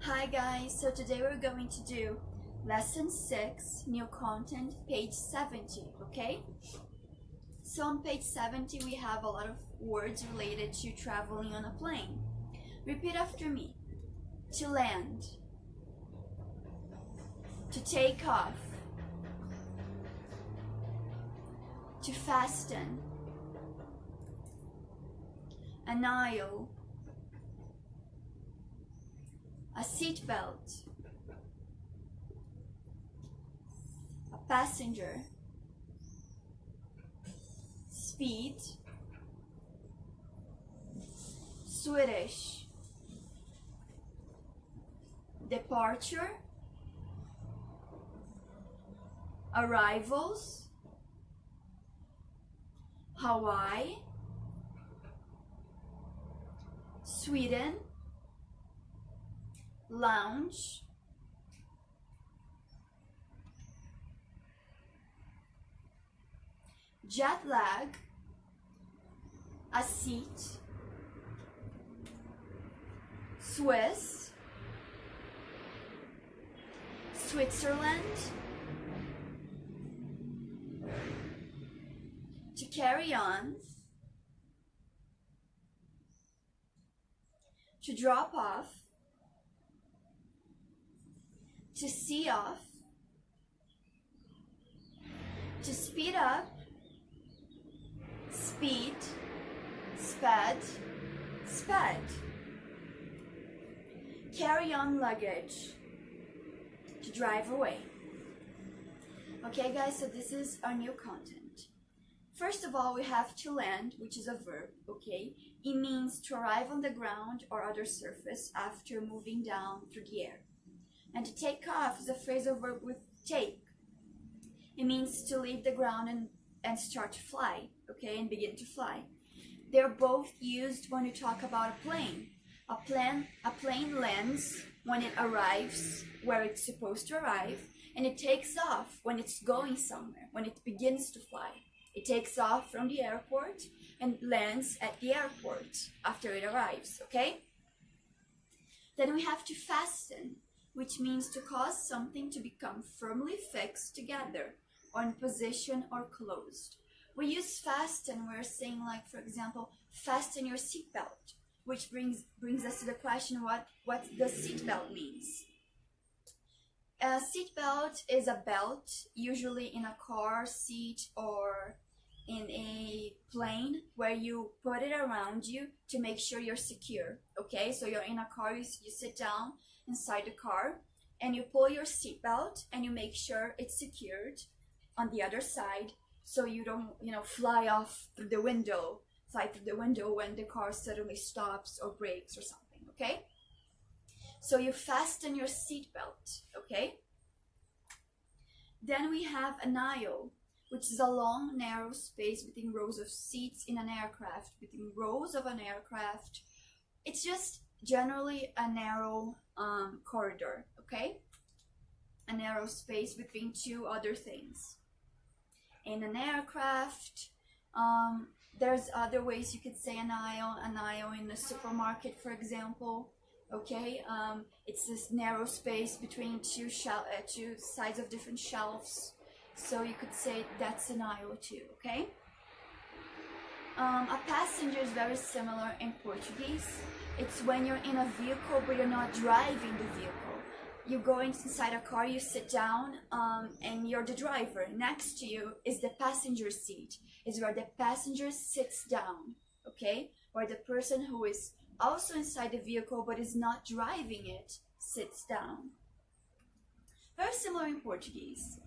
Hi guys, so today we're going to do lesson 6, new content, page 70, okay? So on page 70 we have a lot of words related to traveling on a plane. Repeat after me. To land, to take off, to fasten, an aisle, a seatbelt, a passenger, speed, Swedish, departure, arrivals, Hawaii, Sweden, lounge, jet lag, a seat, Swiss, Switzerland, to carry on, to drop off, to see off, to speed up, speed, sped, sped, carry on luggage, to drive away. Okay guys, so this is our new content. First of all, we have to land, which is a verb, okay? It means to arrive on the ground or other surface after moving down through the air. And to take off is a phrasal verb with take. It means to leave the ground and start to fly, okay, and begin to fly. They're both used when you talk about a plane. A plane lands when it arrives where it's supposed to arrive, and it takes off when it's going somewhere, when it begins to fly. It takes off from the airport and lands at the airport after it arrives, okay? Then we have to fasten, which means to cause something to become firmly fixed together or in position or closed. We use fasten, we're saying, like, for example, fasten your seatbelt, which brings us to the question what the seatbelt means. A seatbelt is a belt, usually in a car seat or in a plane, where you put it around you to make sure you're secure, okay? So you're in a car, you sit down inside the car and you pull your seatbelt and you make sure it's secured on the other side, so you don't, fly through the window when the car suddenly stops or brakes or something, okay? So you fasten your seatbelt, okay? Then we have an aisle, which is a long, narrow space between rows of seats in an aircraft, between rows of an aircraft. It's just generally a narrow corridor, okay? A narrow space between two other things. In an aircraft, there's other ways you could say an aisle in a supermarket, for example, okay? It's this narrow space between two sides of different shelves. So you could say that's an aisle too, okay? A passenger is very similar in Portuguese. It's when you're in a vehicle but you're not driving the vehicle. You go inside a car, you sit down, and you're the driver. Next to you is the passenger seat, is where the passenger sits down, okay? Where the person who is also inside the vehicle but is not driving it sits down. Very similar in Portuguese.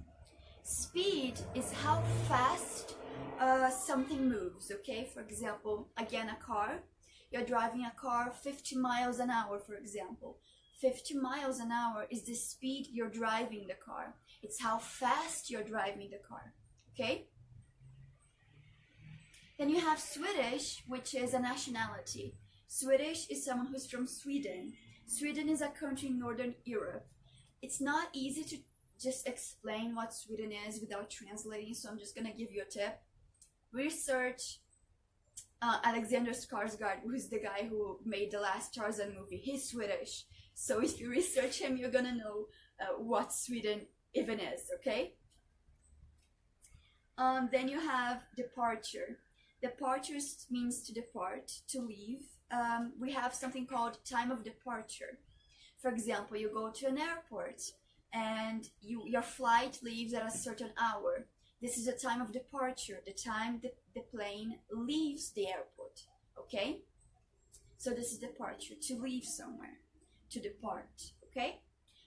Speed is how fast something moves, okay? For example, again, a car. You're driving a car 50 miles an hour, for example. 50 miles an hour is the speed you're driving the car. It's how fast you're driving the car, okay? Then you have Swedish, which is a nationality. Swedish is someone who's from Sweden. Sweden is a country in Northern Europe. It's not easy to just explain what Sweden is without translating, so I'm just gonna give you a tip. Research Alexander Skarsgård, who's the guy who made the last Tarzan movie. He's Swedish, so if you research him, you're gonna know what Sweden even is, okay? Then you have departure. Departure means to depart, to leave. We have something called time of departure. For example, you go to an airport and your flight leaves at a certain hour. This is the time of departure, the time the plane leaves the airport, okay? So this is departure, to leave somewhere, to depart, okay?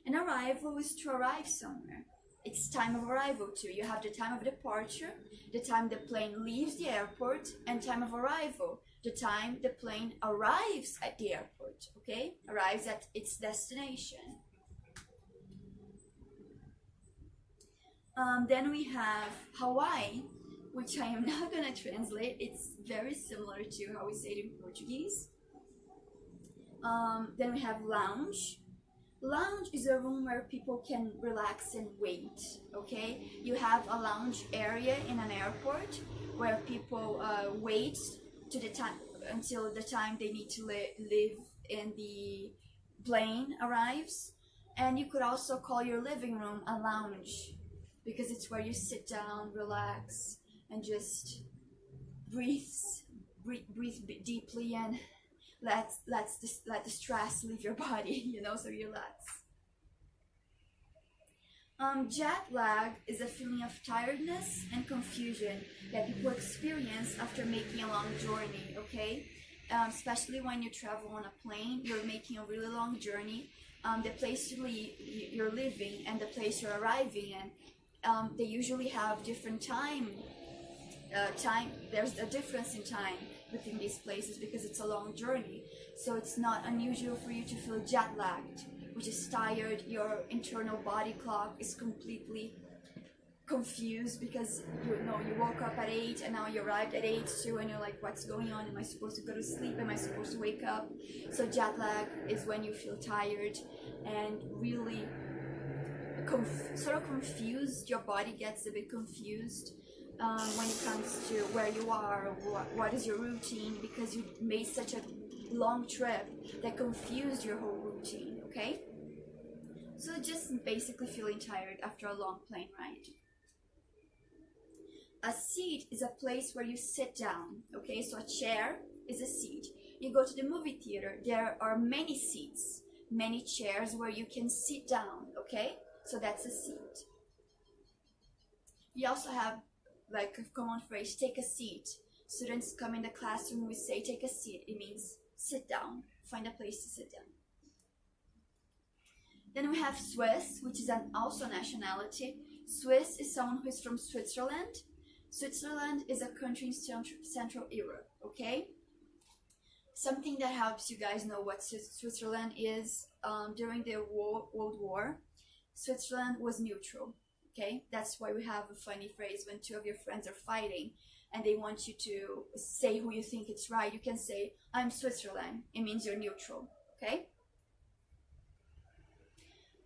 And arrival is to arrive somewhere. It's time of arrival too. You have the time of departure, the time the plane leaves the airport, and time of arrival, the time the plane arrives at the airport, okay? Arrives at its destination. Then we have Hawaii, which I am not gonna translate. It's very similar to how we say it in Portuguese. Then we have lounge. Lounge is a room where people can relax and wait, okay? You have a lounge area in an airport where people wait to the time until the time they need to live in the plane arrives. And you could also call your living room a lounge because it's where you sit down, relax, and just breathe deeply and let the stress leave your body, you know, so you relax. Jet lag is a feeling of tiredness and confusion that people experience after making a long journey, okay? Especially when you travel on a plane, you're making a really long journey. The place you're living and the place you're arriving in, they usually have different time. There's a difference in time within these places because it's a long journey. So it's not unusual for you to feel jet lagged, which is tired. Your internal body clock is completely confused because you woke up at 8 and now you arrived at 8 too, and you're like, what's going on? Am I supposed to go to sleep? Am I supposed to wake up? So jet lag is when you feel tired and really sort of confused. Your body gets a bit confused when it comes to where you are, what is your routine, because you made such a long trip that confused your whole routine, okay? So just basically feeling tired after a long plane ride. A seat is a place where you sit down, okay? So a chair is a seat. You go to the movie theater, there are many seats, many chairs where you can sit down, okay? So that's a seat. You also have like a common phrase, take a seat. Students come in the classroom, we say take a seat. It means sit down, find a place to sit down. Then we have Swiss, which is also nationality. Swiss is someone who is from Switzerland. Switzerland is a country in Central Europe, okay? Something that helps you guys know what Switzerland is, during the World War, Switzerland was neutral. Okay, that's why we have a funny phrase when two of your friends are fighting and they want you to say who you think it's right. You can say, I'm Switzerland. It means you're neutral, okay?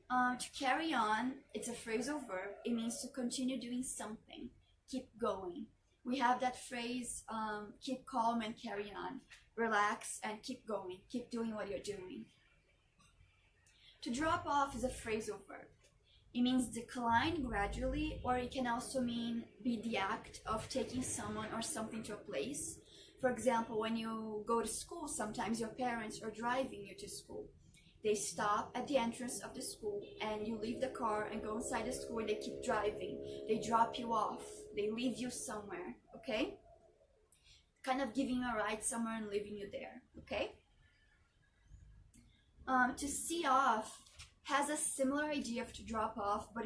To carry on, it's a phrasal verb. It means to continue doing something, keep going. We have that phrase, keep calm and carry on. Relax and keep going, keep doing what you're doing. To drop off is a phrasal verb. It means decline gradually, or it can also mean be the act of taking someone or something to a place. For example, when you go to school, sometimes your parents are driving you to school. They stop at the entrance of the school and you leave the car and go inside the school and they keep driving. They drop you off. They leave you somewhere, okay? Kind of giving you a ride somewhere and leaving you there, okay? To see off has a similar idea of to drop off, but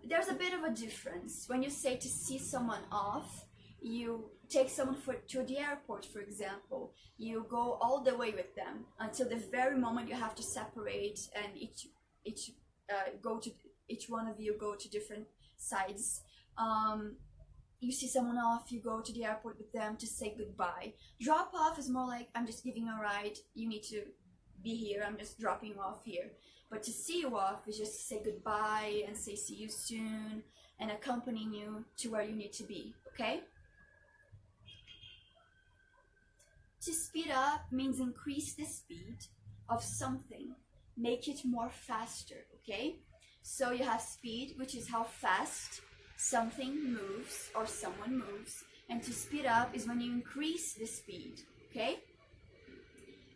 there's a bit of a difference. When you say to see someone off, you take someone to the airport, for example. You go all the way with them until the very moment you have to separate, and each one of you go to different sides. You see someone off, you go to the airport with them to say goodbye. Drop off is more like, I'm just giving a ride, you need to be here, I'm just dropping you off here. But to see you off is just to say goodbye and say see you soon and accompanying you to where you need to be, okay? To speed up means increase the speed of something, make it more faster, okay? So you have speed, which is how fast something moves or someone moves, and to speed up is when you increase the speed, okay?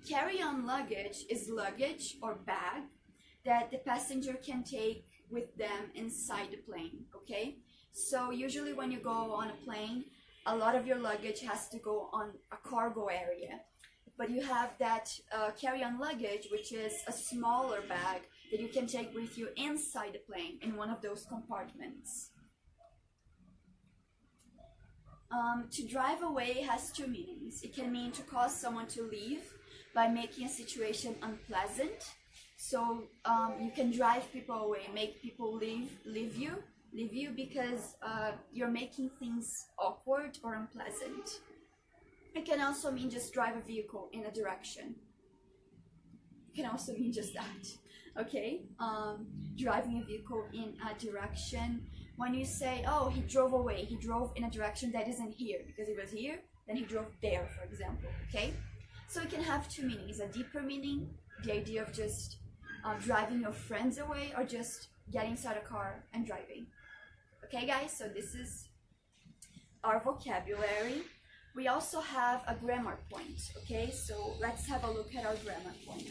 Carry-on luggage is luggage or bag that the passenger can take with them inside the plane, okay? So usually when you go on a plane, a lot of your luggage has to go on a cargo area. But you have that carry-on luggage, which is a smaller bag that you can take with you inside the plane in one of those compartments. To drive away has two meanings. It can mean to cause someone to leave by making a situation unpleasant. So you can drive people away, make people leave you because you're making things awkward or unpleasant. It can also mean just drive a vehicle in a direction. It can also mean just that, okay? Driving a vehicle in a direction. When you say, oh, he drove away, he drove in a direction that isn't here, because he was here, then he drove there, for example, okay? So it can have two meanings, a deeper meaning, the idea of just driving your friends away, or just getting inside a car and driving. Okay guys, so this is our vocabulary. We also have a grammar point, okay? So let's have a look at our grammar point.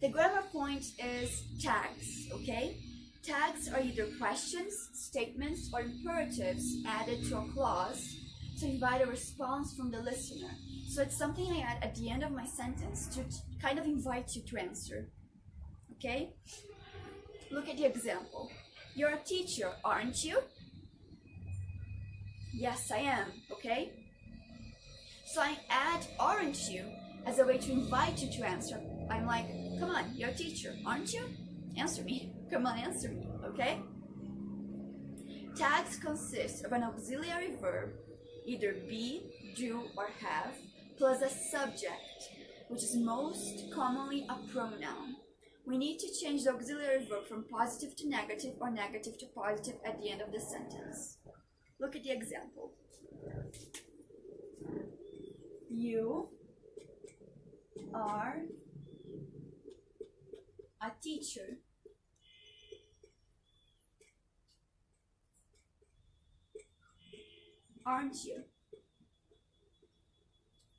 The grammar point is tags, okay? Tags are either questions, statements, or imperatives added to a clause to invite a response from the listener. So it's something I add at the end of my sentence to kind of invite you to answer, okay? Look at the example. You're a teacher, aren't you? Yes, I am, okay? So I add aren't you as a way to invite you to answer. I'm like, come on, you're a teacher, aren't you? Answer me. Come on, answer me, okay? Tags consist of an auxiliary verb, either be, do, or have, plus a subject, which is most commonly a pronoun. We need to change the auxiliary verb from positive to negative or negative to positive at the end of the sentence. Look at the example. You are a teacher. Aren't you?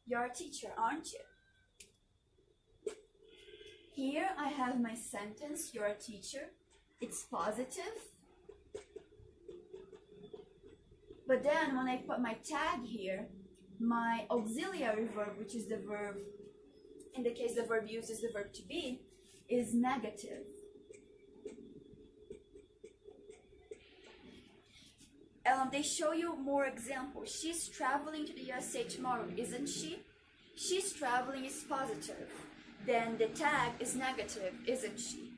You're a teacher, aren't you? Here I have my sentence, you're a teacher. It's positive. But then when I put my tag here, my auxiliary verb, which is the verb, in the case the verb used is the verb to be, is negative. They show you more examples. She's traveling to the USA tomorrow, isn't she? She's traveling is positive. Then the tag is negative, isn't she?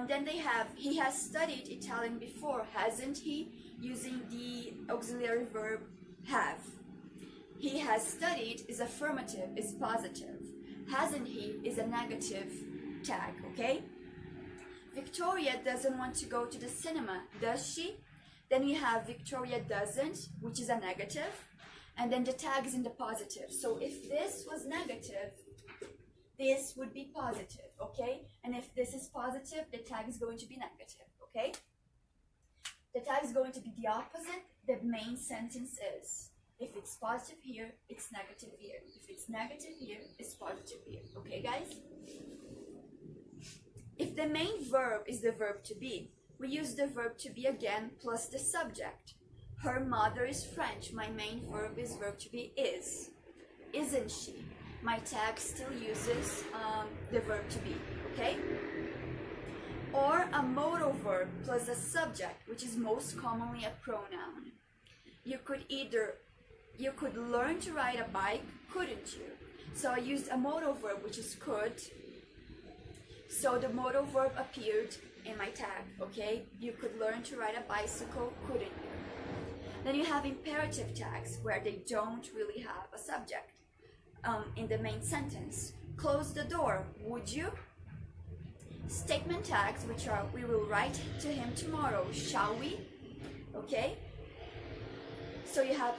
Then they have, he has studied Italian before, hasn't he? Using the auxiliary verb have. He has studied is affirmative, is positive. Hasn't he is a negative tag, okay? Victoria doesn't want to go to the cinema, does she? Then we have Victoria doesn't, which is a negative, and then the tag is in the positive. So if this was negative, this would be positive, okay? And if this is positive, the tag is going to be negative, okay? The tag is going to be the opposite the main sentence is. If it's positive here, it's negative here. If it's negative here, it's positive here, okay guys? If the main verb is the verb to be, we use the verb to be again plus the subject. Her mother is French. My main verb is verb to be is. Isn't she? My tag still uses the verb to be, okay? Or a modal verb plus a subject, which is most commonly a pronoun. You could learn to ride a bike, couldn't you? So I used a modal verb, which is could. So the modal verb appeared in my tag, okay? You could learn to ride a bicycle, couldn't you? Then you have imperative tags, where they don't really have a subject. In the main sentence, close the door, would you? Statement tags, which are, we will write to him tomorrow, shall we? Okay? So you have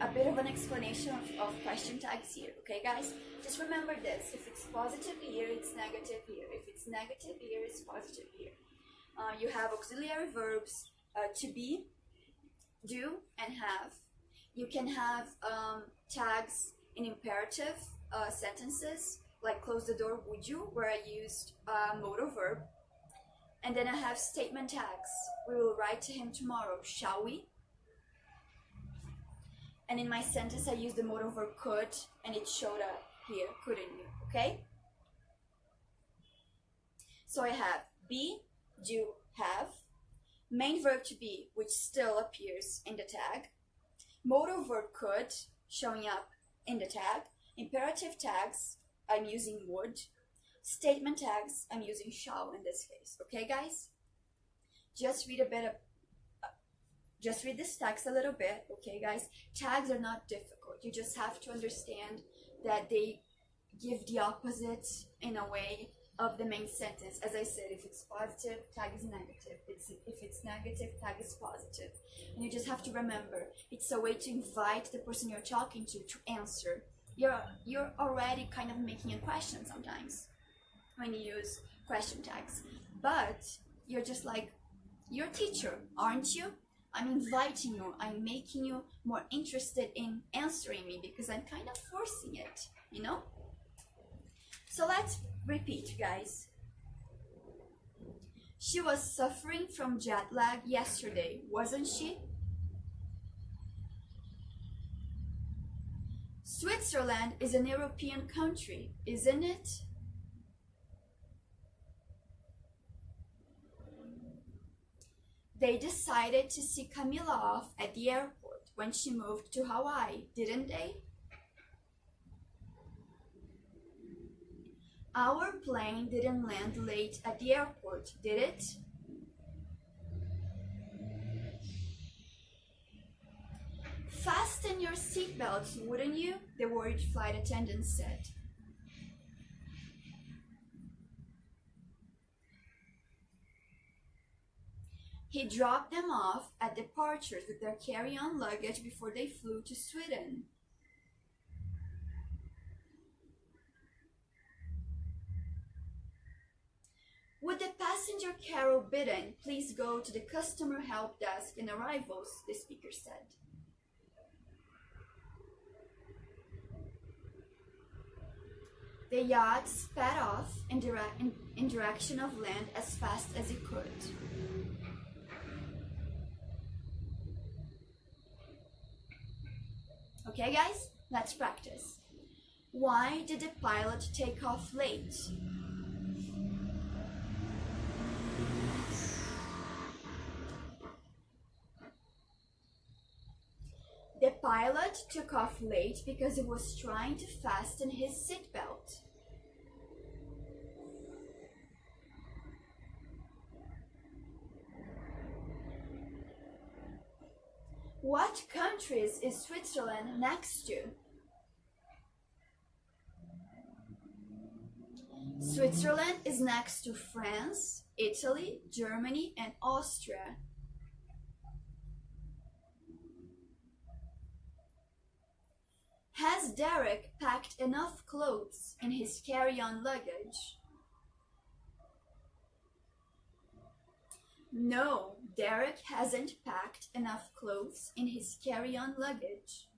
a bit of an explanation of question tags here, okay guys? Just remember this, if it's positive here, it's negative here. If it's negative here, it's positive here. You have auxiliary verbs to be, do, and have. You can have tags in imperative sentences, like close the door, would you, where I used modal verb. And then I have statement tags. We will write to him tomorrow, shall we? And in my sentence I used the modal verb could, and it showed up here, couldn't you, okay? So I have be, do, have, main verb to be, which still appears in the tag, modal verb could, showing up in the tag, imperative tags, I'm using would, statement tags, I'm using shall in this case, okay guys? Just read this text a little bit, okay guys? Tags are not difficult, you just have to understand that they give the opposite in a way of the main sentence. As I said, if it's positive, tag is negative. If it's negative, tag is positive. And you just have to remember, it's a way to invite the person you're talking to answer. You're already kind of making a question sometimes when you use question tags. But you're just like, you're a teacher, aren't you? I'm inviting you, I'm making you more interested in answering me because I'm kind of forcing it, you know? So let's repeat, guys. She was suffering from jet lag yesterday, wasn't she? Switzerland is an European country, isn't it? They decided to see Camila off at the airport when she moved to Hawaii, didn't they? Our plane didn't land late at the airport, did it? Fasten your seatbelts, wouldn't you? The worried flight attendant said. He dropped them off at departures with their carry-on luggage before they flew to Sweden. Would the passenger Carol Bidden please go to the customer help desk in arrivals, the speaker said. The yacht sped off in direction of land as fast as it could. Okay guys, let's practice. Why did the pilot take off late? The pilot took off late because he was trying to fasten his seatbelt. What countries is Switzerland next to? Switzerland is next to France, Italy, Germany, and Austria. Has Derek packed enough clothes in his carry-on luggage? No, Derek hasn't packed enough clothes in his carry-on luggage.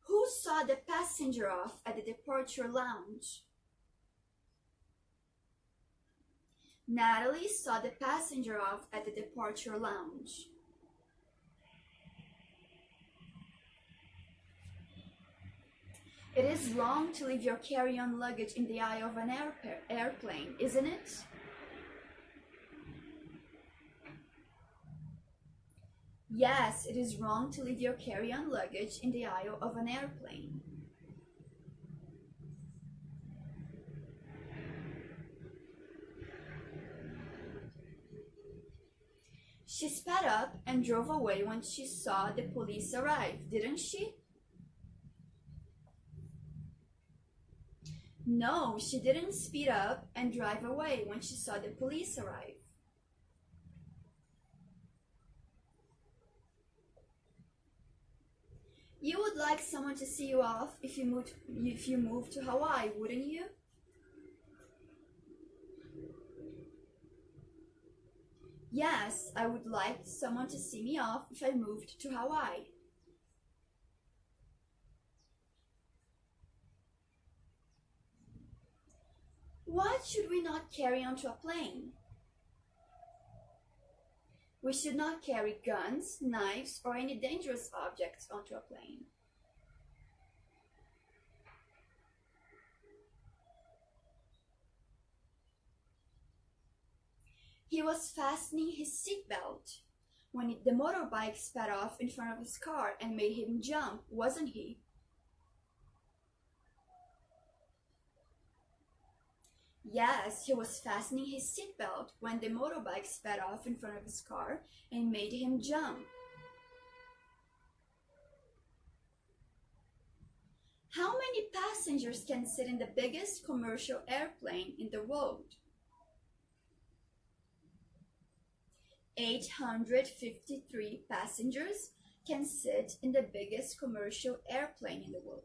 Who saw the passenger off at the departure lounge? Natalie saw the passenger off at the departure lounge. It is wrong to leave your carry-on luggage in the aisle of an airplane, isn't it? Yes, it is wrong to leave your carry-on luggage in the aisle of an airplane. She sped up and drove away when she saw the police arrive, didn't she? No, she didn't speed up and drive away when she saw the police arrive. You would like someone to see you off if you moved to Hawaii, wouldn't you? Yes, I would like someone to see me off if I moved to Hawaii. What should we not carry onto a plane? We should not carry guns, knives, or any dangerous objects onto a plane. He was fastening his seatbelt when the motorbike sped off in front of his car and made him jump, wasn't he? Yes, he was fastening his seatbelt when the motorbike sped off in front of his car and made him jump. How many passengers can sit in the biggest commercial airplane in the world? 853 passengers can sit in the biggest commercial airplane in the world.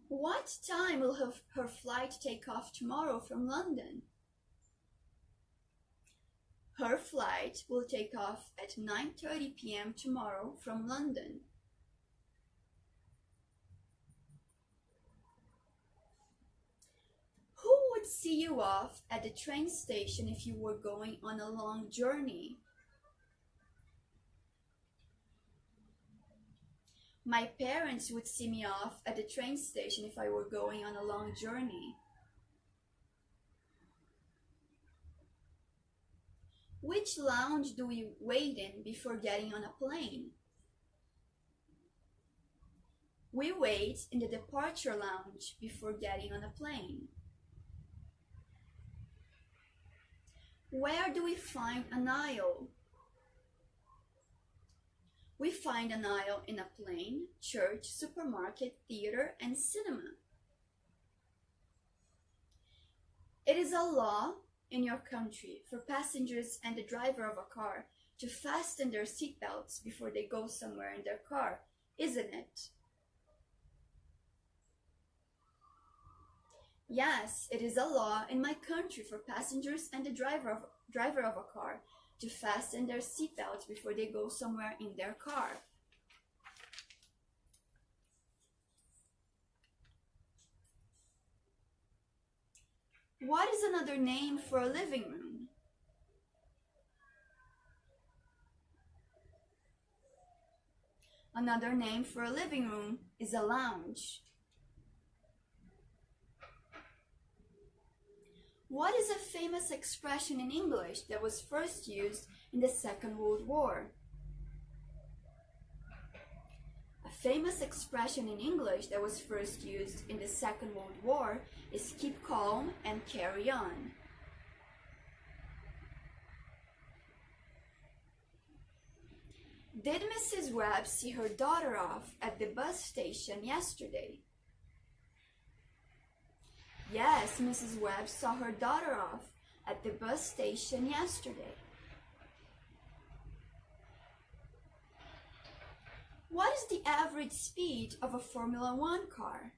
What time will her flight take off tomorrow from London? Her flight will take off at 9:30 p.m. tomorrow from London. Who would see you off at the train station if you were going on a long journey? My parents would see me off at the train station if I were going on a long journey. Which lounge do we wait in before getting on a plane? We wait in the departure lounge before getting on a plane. Where do we find an aisle? We find an aisle in a plane, church, supermarket, theater, and cinema. It is a law in your country for passengers and the driver of a car to fasten their seatbelts before they go somewhere in their car, isn't it? Yes, it is a law in my country for passengers and the driver of a car to fasten their seatbelts before they go somewhere in their car. What is another name for a living room? Another name for a living room is a lounge. What is a famous expression in English that was first used in the Second World War? A famous expression in English that was first used in the Second World War is keep calm and carry on. Did Mrs. Webb see her daughter off at the bus station yesterday? Yes, Mrs. Webb saw her daughter off at the bus station yesterday. What is the average speed of a Formula One car?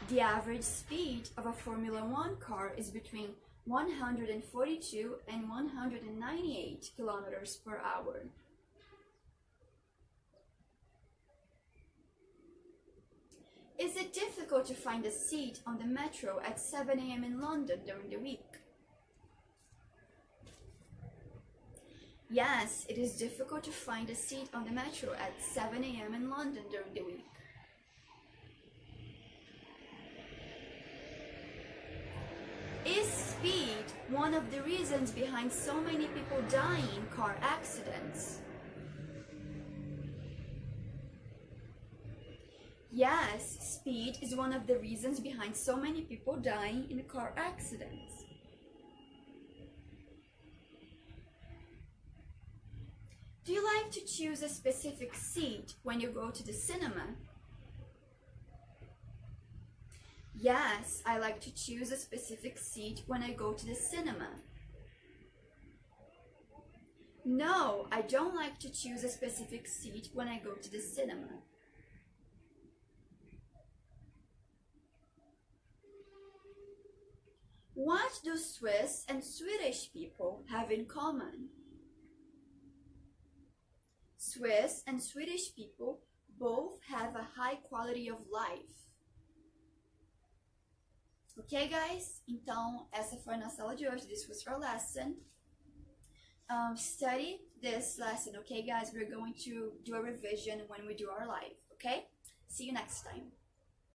The average speed of a Formula One car is between 142 and 198 kilometers per hour. Is it difficult to find a seat on the metro at 7 a.m. in London during the week? Yes, it is difficult to find a seat on the metro at 7 a.m. in London during the week. Is speed one of the reasons behind so many people dying in car accidents? Yes, speed is one of the reasons behind so many people dying in car accidents. Do you like to choose a specific seat when you go to the cinema? Yes, I like to choose a specific seat when I go to the cinema. No, I don't like to choose a specific seat when I go to the cinema. What do Swiss and Swedish people have in common? Swiss and Swedish people both have a high quality of life. Ok, guys? Então, essa foi a nossa aula de hoje. This was our lesson. Study this lesson, okay, guys? We're going to do a revision when we do our live, okay? See you next time.